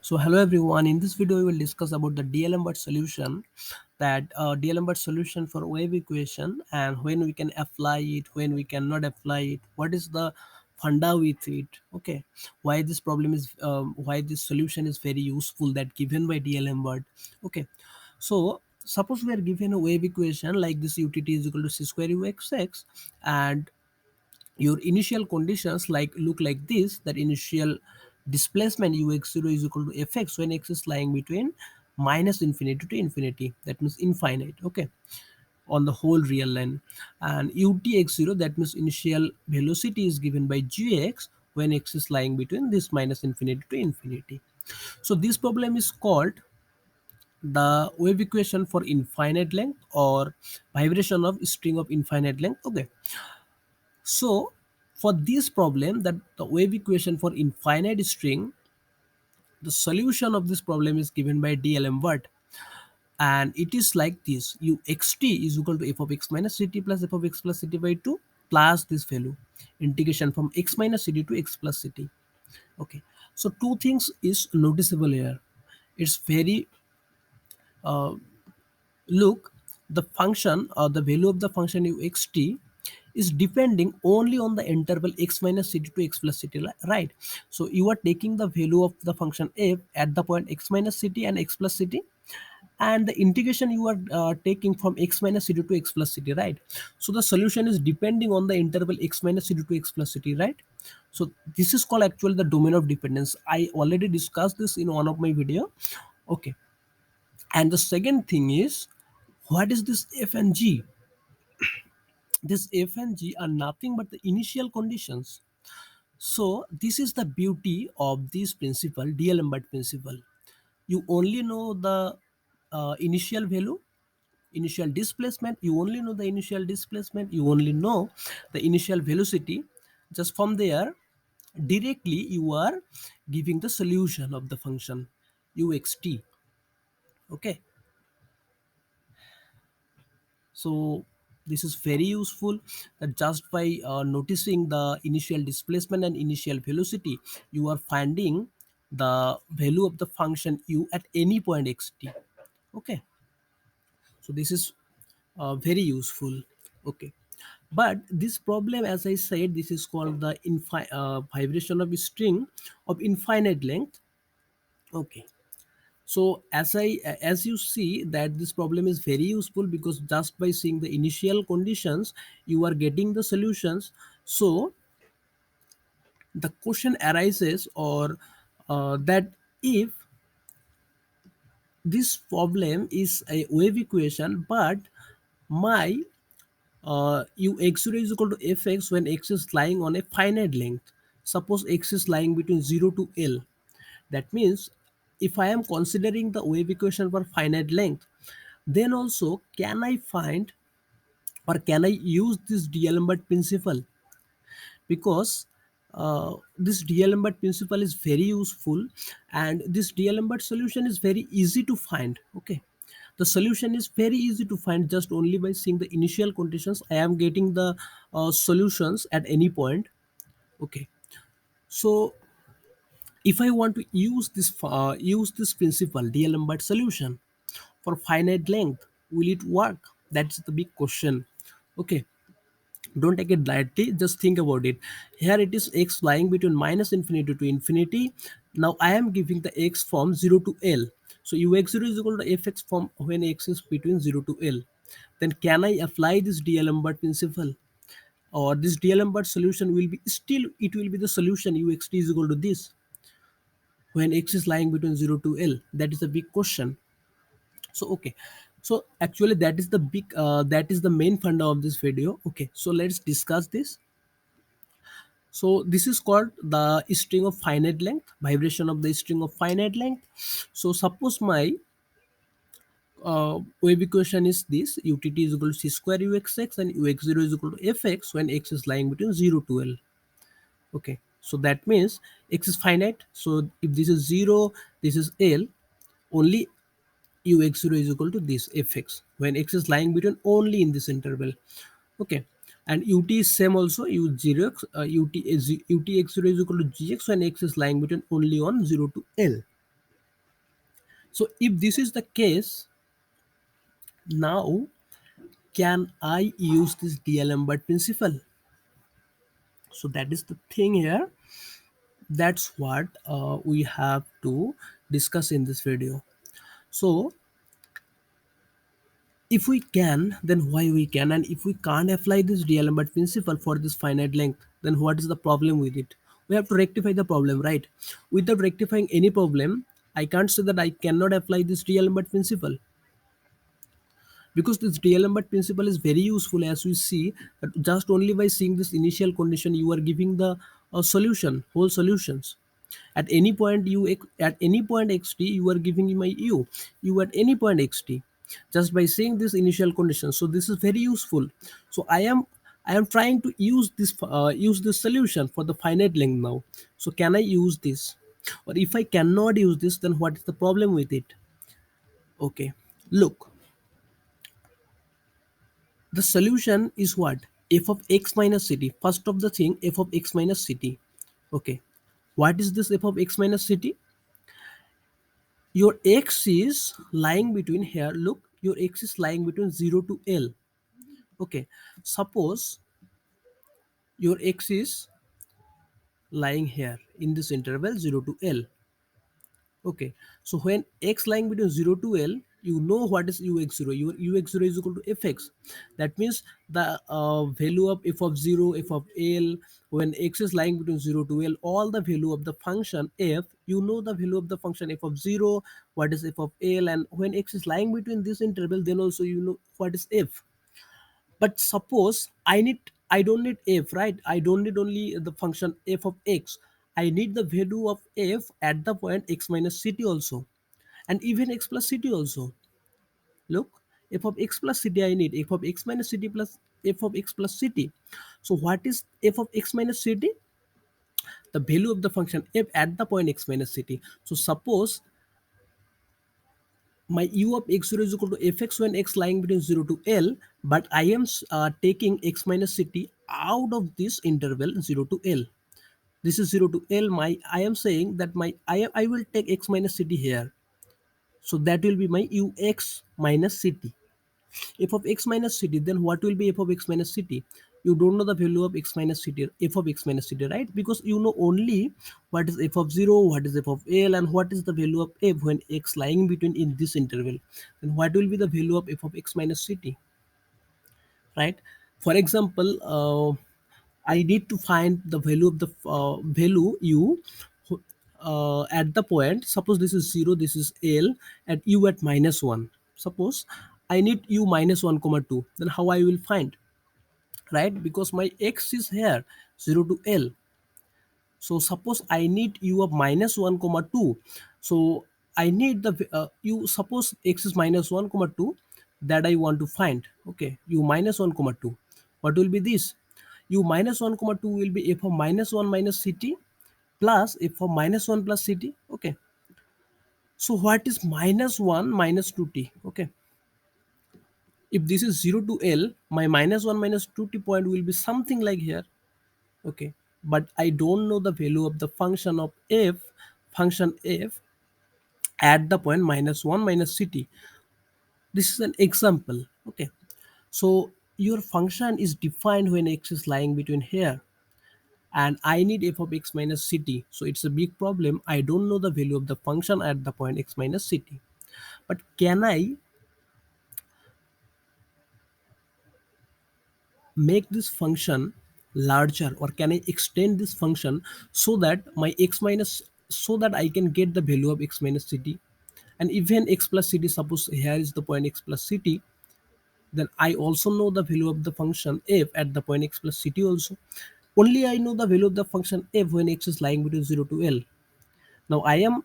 So hello everyone, in this video we will discuss about the DLM solution, that DLM solution for wave equation, and when we can apply it, when we cannot apply it, what is the funda with it, okay, why this problem is, why this solution is very useful that given by DLM word. Okay, so suppose we are given a wave equation like this ut is equal to c square ux, and your initial conditions look like this, that initial displacement ux0 is equal to fx when x is lying between minus infinity to infinity, that means infinite, okay, on the whole real line. And utx0, that means initial velocity is given by gx when x is lying between this minus infinity to infinity. So this problem is called the wave equation for infinite length, or vibration of string of infinite length, okay. So for this problem, that the wave equation for infinite string, the solution of this problem is given by DLM word, and it is like this: uxt is equal to f of x minus ct plus f of x plus ct by 2 plus this value, integration from x minus ct to x plus ct. Okay, so two things is noticeable here. It's very look, the function or the value of the function uxt is depending only on the interval x minus ct to x plus ct, right? So you are taking the value of the function f at the point x minus ct and x plus ct, and the integration you are taking from x minus ct to x plus ct, right? So the solution is depending on the interval x minus ct to x plus ct, right? So this is called actually the domain of dependence. I already discussed this in one of my video. Okay, and the second thing is, what is this f and g? This f and g are nothing but the initial conditions. So this is the beauty of this principle, D'Alembert principle. You only know the initial value, initial displacement. You only know the initial displacement. You only know the initial velocity. Just from there, directly you are giving the solution of the function uxt. Okay, so this is very useful, that just by noticing the initial displacement and initial velocity, you are finding the value of the function u at any point xt. Okay, so this is very useful. Okay, but this problem, as I said, this is called the vibration of a string of infinite length. Okay, so as you see that this problem is very useful, because just by seeing the initial conditions you are getting the solutions. So the question arises, or that if this problem is a wave equation, but my ux0 is equal to fx when x is lying on a finite length. Suppose x is lying between 0 to l. That means if I am considering the wave equation for finite length, then also can I find, or can I use this D'Alembert principle? Because this D'Alembert principle is very useful, and this D'Alembert solution is very easy to find. Okay, the solution is very easy to find, just only by seeing the initial conditions I am getting the solutions at any point. Okay, so if I want to use this principle D'Alembert solution for finite length, will it work? That's the big question. Okay, don't take it lightly, just think about it. Here it is x lying between minus infinity to infinity. Now I am giving the x from 0 to l. So ux0 is equal to fx from when x is between 0 to l. Then can I apply this D'Alembert principle, or this D'Alembert solution will be still, it will be the solution uxt is equal to this when x is lying between 0 to l? That is a big question. So okay, so actually that is the that is the main funda of this video. Okay, so let's discuss this. So this is called the string of finite length, vibration of the string of finite length. So suppose my wave equation is this: utt is equal to c square uxx, and ux0 is equal to fx when x is lying between 0 to l. Okay, so that means x is finite. So if this is 0, this is l, only ux0 is equal to this fx when x is lying between only in this interval. Okay, and ut is same also, u0 utx0 is equal to gx when x is lying between only on 0 to l. So if this is the case, now can I use this D'Alembert principle? So that is the thing here. That's what we have to discuss in this video. So if we can, then why we can, and if we can't apply this D'Alembert principle for this finite length, then what is the problem with it? We have to rectify the problem, right? Without rectifying any problem, I can't say that I cannot apply this D'Alembert principle, because this D'Alembert principle is very useful. As we see that just only by seeing this initial condition, you are giving the solution, whole solutions. At any point at any point xt, you are giving my u at any point xt, just by seeing this initial condition. So this is very useful. So I am trying to use this solution for the finite length now. So can I use this? Or if I cannot use this, then what is the problem with it? Okay, look, the solution is what? F of x minus ct. First of the thing, f of x minus ct. Okay, what is this f of x minus ct? Your x is lying between here. Look, your x is lying between 0 to L. Okay, suppose your x is lying here in this interval 0 to L. Okay, so when x lying between 0 to L, you know what is ux0. Your ux0 is equal to fx. That means the value of f of 0, f of L, when x is lying between 0 to L, all the value of the function f, you know the value of the function f of 0, what is f of L, and when x is lying between this interval, then also you know what is f. But suppose I don't need f, right? I don't need only the function f of x. I need the value of f at the point x minus ct also, and even x plus ct also. Look, f of x plus ct, I need f of x minus ct plus f of x plus ct. So what is f of x minus ct? The value of the function f at the point x minus ct. So suppose my u of x0 is equal to fx when x lying between 0 to L, but I am taking x minus ct out of this interval 0 to L. This is 0 to L. I am saying that I will take x minus ct here. So that will be my ux minus ct. F of x minus ct, then what will be f of x minus ct? You don't know the value of x minus ct, f of x minus ct, right? Because you know only what is f of 0, what is f of L, and what is the value of f when x lying between in this interval. Then what will be the value of f of x minus ct, right? For example, I need to find the value of the value u at the point. Suppose this is 0, this is L, at u at minus 1. Suppose I need u minus 1 comma 2. Then how I will find, right? Because my x is here 0 to L. So suppose I need u of minus 1 comma 2. So I need the u, suppose x is minus 1 comma 2, that I want to find. Okay, u minus 1 comma 2. What will be this? U minus 1 comma 2 will be f of minus 1 minus ct plus f of minus 1 plus ct. Okay, so what is minus 1 minus 2t? Okay, if this is 0 to L, my minus 1 minus 2t point will be something like here. Okay, but I don't know the value of the function f at the point minus 1 minus ct. This is an example. Okay, so your function is defined when x is lying between here, and I need f of x minus ct. So it's a big problem. I don't know the value of the function at the point x minus ct. But can I make this function larger, or can I extend this function so that my x minus, so that I can get the value of x minus ct, and even x plus ct, suppose here is the point x plus ct, then I also know the value of the function f at the point x plus ct also. Only I know the value of the function f when x is lying between 0 to L. Now I am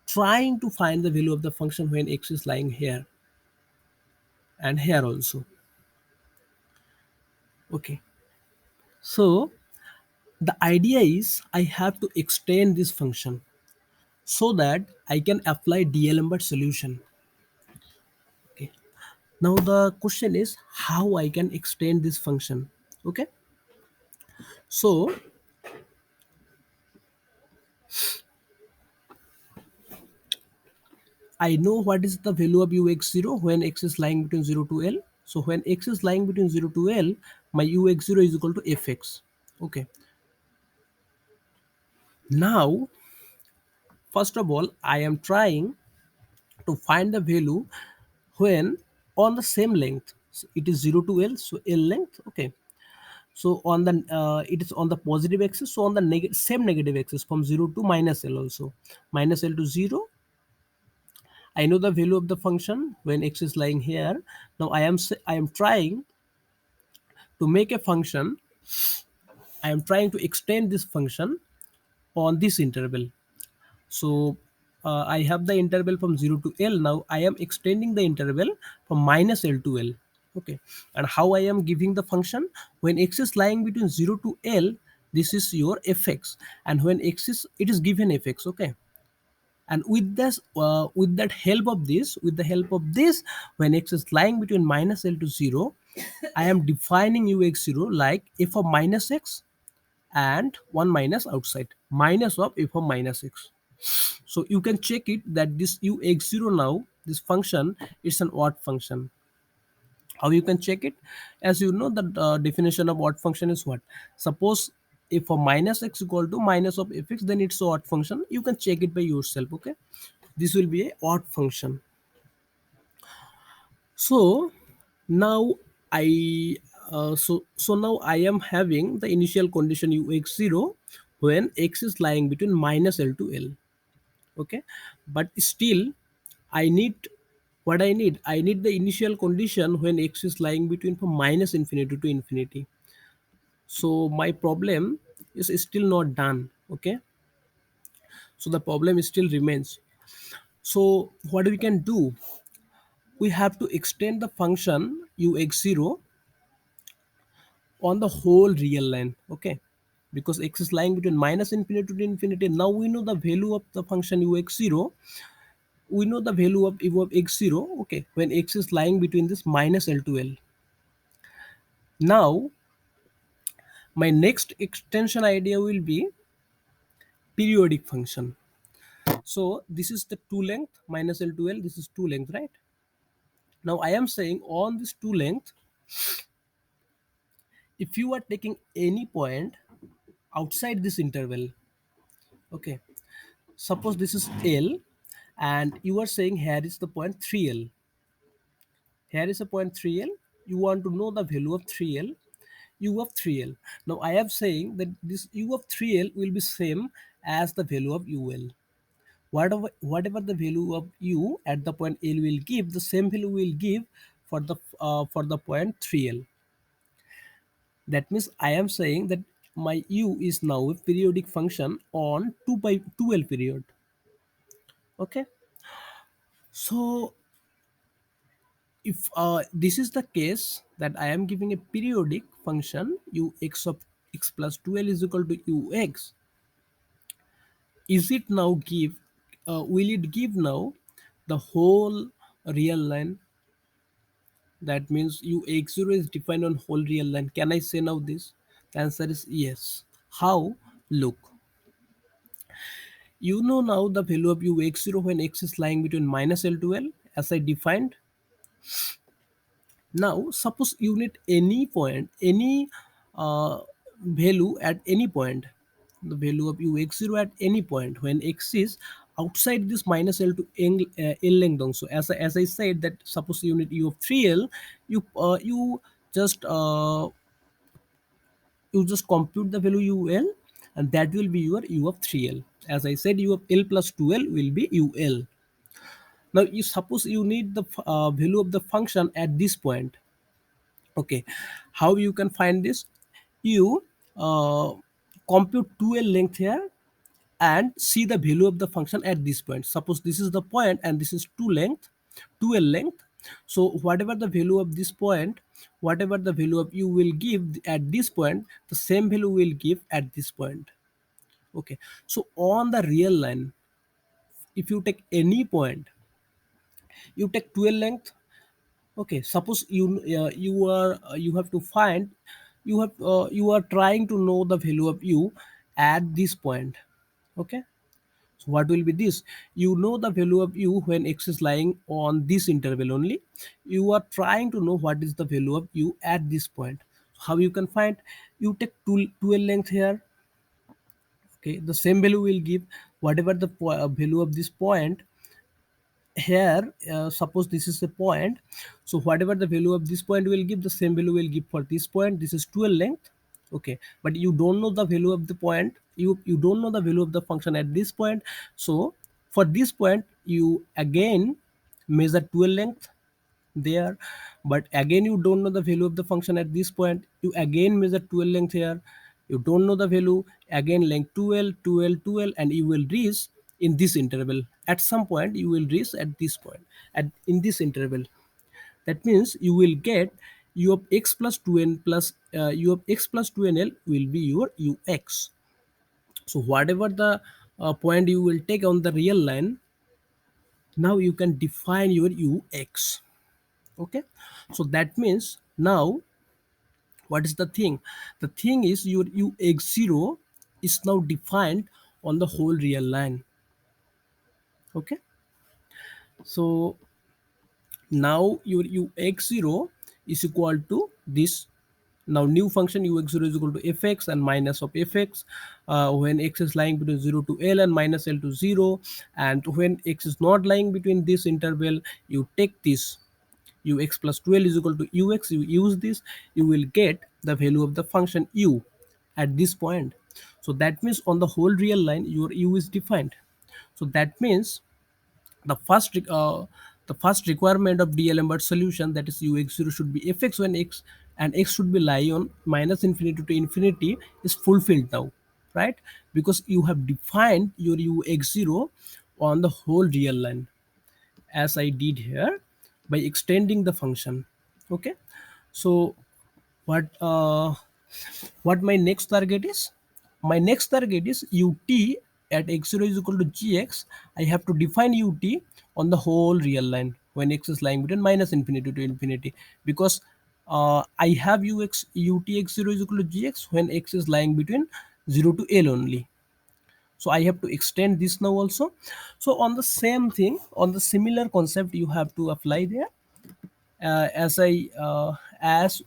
trying to find the value of the function when x is lying here and here also. Okay, so the idea is I have to extend this function so that I can apply D'Alembert solution. Okay, now the question is how I can extend this function. Okay, so I know what is the value of ux0 when x is lying between 0 to L. So when x is lying between 0 to L, my ux0 is equal to fx. Okay. Now, first of all, I am trying to find the value when on the same length. So it is 0 to L, so L length. Okay. So on the it is on the positive axis. So on the same negative axis from 0 to minus L also. Minus L to 0. I know the value of the function when x is lying here. Now I am trying to make a function. I am trying to extend this function on this interval. So I have the interval from 0 to L. Now I am extending the interval from minus L to L. Okay. And how I am giving the function? When x is lying between 0 to L, this is your fx. And when x is, it is given fx. Okay. And with that help of this, with the help of this, when x is lying between minus L to 0, I am defining ux0 like f of minus x and 1 minus outside, minus of f of minus x. So you can check it that this ux0 now, this function is an odd function. How you can check it? As you know, the definition of odd function is what? Suppose if a minus x equal to minus of fx, then it's an odd function. You can check it by yourself. Okay, this will be a odd function. So now I so now I am having the initial condition ux0 when x is lying between minus L to L. Okay, but still I need what I need the initial condition when x is lying between from minus infinity to infinity. So my problem is still not done. Okay, so the problem still remains. So what we can do, we have to extend the function ux0 on the whole real line. Okay, because x is lying between minus infinity to infinity. Now we know the value of the function ux0. We know the value of f of x0. Okay, when x is lying between this minus L to L. Now my next extension idea will be periodic function. So this is the two length minus L to L. This is two length, right? Now I am saying on this two length, if you are taking any point outside this interval, okay, suppose this is L, and you are saying here is the point 3L. Here is a point 3L. You want to know the value of 3L, u of 3L. Now I am saying that this u of 3L will be same as the value of ul. Whatever the value of u at the point L will give, the same value will give for the point 3L. That means I am saying that my u is now a periodic function on 2 by 2L period. Okay. So if this is the case that I am giving a periodic function ux of x plus 2L is equal to ux, is it now give will it give now the whole real line? That means ux0 is defined on whole real line. Can I say now this? The answer is yes. How? Look, you know now the value of ux0 when x is lying between minus L to L, as I defined. Now suppose you need any point, any value at any point, the value of ux0 at any point when x is outside this minus L to L length also. As I said that suppose you need u of 3L, you just compute the value ul, and that will be your u of 3L. As I said, u of L plus 2L will be ul. Now you suppose you need the value of the function at this point. Okay, how you can find this? You compute 2L length here and see the value of the function at this point. Suppose this is the point and this is 2L length. So whatever the value of this point, whatever the value of you will give at this point, the same value will give at this point. Okay, so on the real line, if you take any point, you take 2L length. Okay, suppose you have to find, you are trying to know the value of u at this point. Okay, So what will be this? You know the value of u when x is lying on this interval only. You are trying to know what is the value of u at this point. How you can find? You take 2l length here. Okay, the same value will give whatever the value of this point here. Suppose this is the point, so whatever the value of this point will give, the same value will give for this point. This is 12 length. Okay, but you don't know the value of the point. You don't know the value of the function at this point. So for this point you again measure 12 length there, but again you don't know the value of the function at this point. You again measure 12 length here. You don't know the value, again length 12, 12, 12, and you will reach in this interval. At some point you will reach at this point, at in this interval. That means you will get u of x plus 2n plus u of x plus 2nl will be your ux. So whatever the point you will take on the real line, now you can define your ux. Okay, so that means now what is the thing? The thing is your ux0 is now defined on the whole real line. Okay, so now your ux0 is equal to this. Now new function ux0 is equal to fx and minus of fx when x is lying between 0 to l and minus l to 0. And when x is not lying between this interval, you take this ux plus 12 is equal to ux. You use this, you will get the value of the function u at this point. So that means on the whole real line your u is defined. So that means the first requirement of D'Alembert solution, that is ux0 should be fx when x and x should be lie on minus infinity to infinity, is fulfilled now, right? Because you have defined your ux0 on the whole real line, as I did here by extending the function. Okay, so what what my next target is? My next target is ut at x0 is equal to gx. I have to define ut on the whole real line when x is lying between minus infinity to infinity, because I have utx0 is equal to gx when x is lying between 0 to l only. So I have to extend this now also. So on the same thing, on the similar concept you have to apply there. As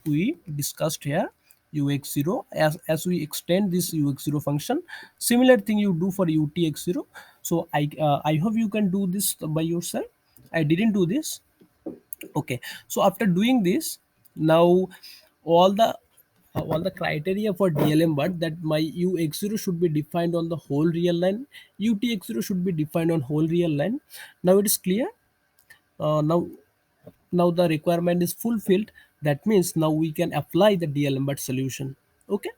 we discussed here, ux0, as we extend this ux0 function, similar thing you do for utx0. So I hope you can do this by yourself. I didn't do this. Okay, so after doing this, now all the criteria for D'Alembert, that my ux0 should be defined on the whole real line, utx0 should be defined on whole real line. Now it is clear. Now the requirement is fulfilled. That means now we can apply the D'Alembert solution. Okay,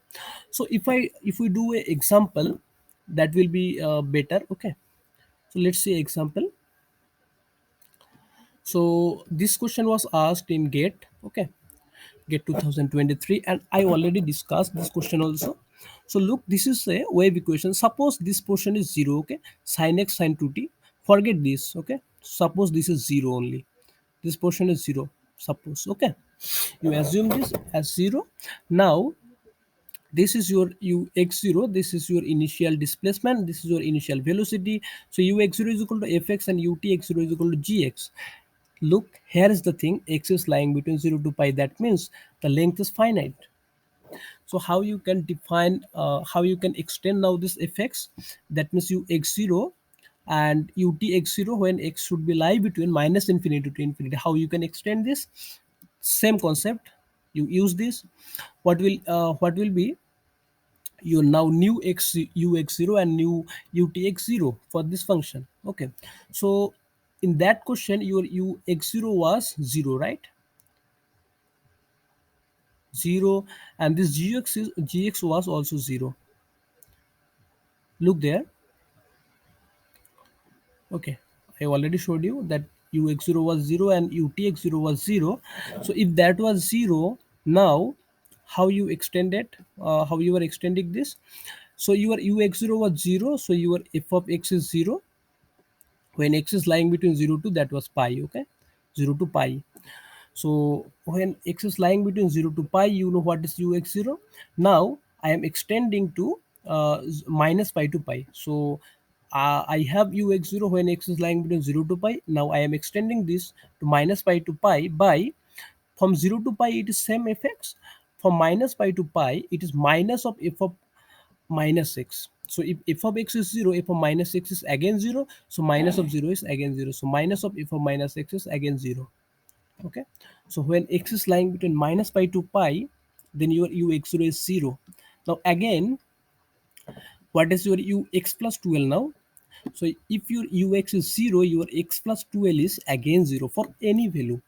so if we do a example, that will be better. Okay, so let's see example. So this question was asked in GATE. Okay, GATE 2023, and I already discussed this question also. So look, this is a wave equation. Suppose this portion is 0. Okay, sin x sin 2t, forget this. Okay, suppose this is 0 only, this portion is 0, suppose. Okay, you assume this as 0. Now this is your ux0, this is your initial displacement, this is your initial velocity. So ux0 is equal to fx and utx0 is equal to gx. Look, here is the thing, x is lying between 0 to pi. That means the length is finite. So how you can define, how you can extend now this fx? That means ux0 and utx0 when x should be lie between minus infinity to infinity. How you can extend this? Same concept. You use this. What will be your now new ux0 and new utx0 for this function? Okay, so in that question your ux0 was 0, right? 0, and this gx was also 0. Look there. Okay, I already showed you that ux0 was 0 and utx0 was 0. So if that was 0, now how you extend it, how you are extending this? So your ux0 was 0, so your f of x is 0 when x is lying between 0 to, that was pi. Okay, 0 to pi. So when x is lying between 0 to pi, you know what is ux0. Now I am extending to minus pi to pi. So I have ux0 when x is lying between 0 to pi. Now I am extending this to minus pi to pi by, from 0 to pi it is same fx, from minus pi to pi it is minus of f of minus x. So if f of x is 0, f of minus x is again 0, so minus of 0 is again 0. So minus of f of minus x is again 0. Okay. So when x is lying between minus pi to pi, then your ux0 is 0. Now again, what is your ux plus 12 now? So if your ux is 0, your x plus 12 is again 0 for any value.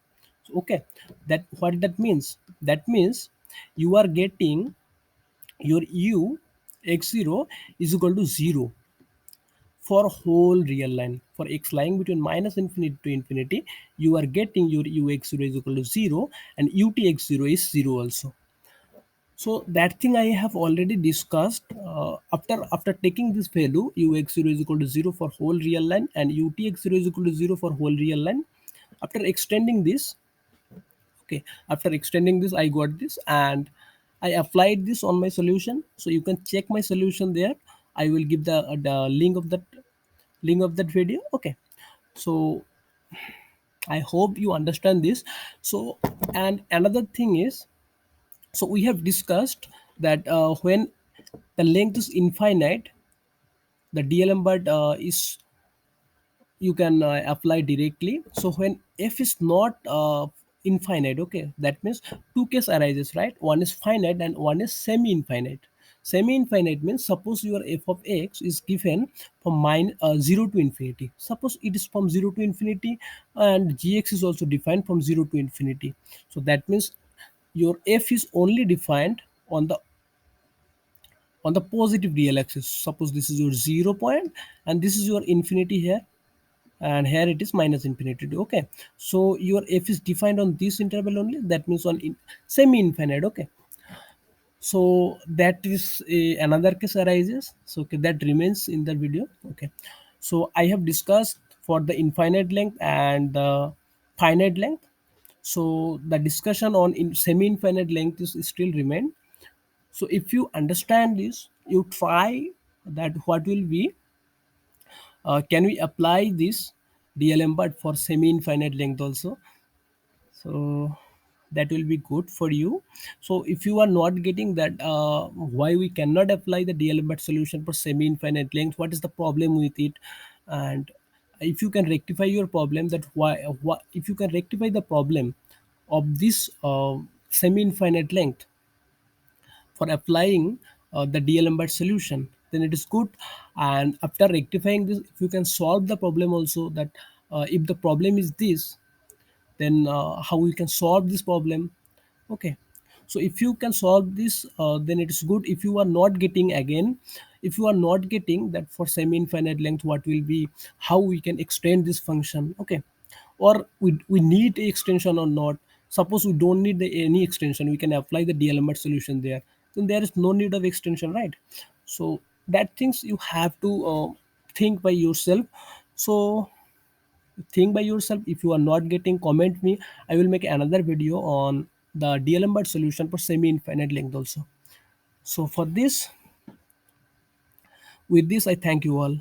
So, okay, that what that means? That means you are getting your u x0 is equal to 0 for whole real line. For x lying between minus infinity to infinity, you are getting your ux0 is equal to 0 and utx0 is 0 also. So that thing I have already discussed. After taking this value, ux0 is equal to 0 for whole real line and utx0 is equal to 0 for whole real line. After extending this, okay, after extending this, I got this and I applied this on my solution. So you can check my solution there. I will give the link of that video. Okay. So I hope you understand this. So, and another thing is, so we have discussed that when the length is infinite, the DLM is, you can apply directly. So when f is not infinite, okay, that means two case arises, right? One is finite and one is semi-infinite. Semi-infinite means suppose your f of x is given from 0 to infinity. Suppose it is from 0 to infinity and gx is also defined from 0 to infinity. So that means your f is only defined on the positive real axis. Suppose this is your 0 point and this is your infinity here, and here it is minus infinity. Okay, so your f is defined on this interval only, that means on semi-infinite. Okay, so that is another case arises. So okay, that remains in the video. Okay, so I have discussed for the infinite length and the finite length. So the discussion on semi-infinite length is still remain. So if you understand this, you try that what will be, can we apply this DLM but for semi-infinite length also? So that will be good for you. So if you are not getting that, why we cannot apply the DLM but solution for semi-infinite length, what is the problem with it? And if you can rectify your problem, that why if you can rectify the problem of this semi-infinite length for applying the DLM by solution, then it is good. And after rectifying this, if you can solve the problem also, that if the problem is this, then how we can solve this problem. Okay, so if you can solve this, then it is good. If you are not getting, again, if you are not getting that for semi-infinite length, what will be, how we can extend this function. Okay, or we need a extension or not. Suppose we don't need any extension, we can apply the DLMR solution there, then there is no need of extension, right? So that things you have to think by yourself. So think by yourself. If you are not getting, comment me. I will make another video on the DLMR solution for semi-infinite length also. So for this, with this, I thank you all.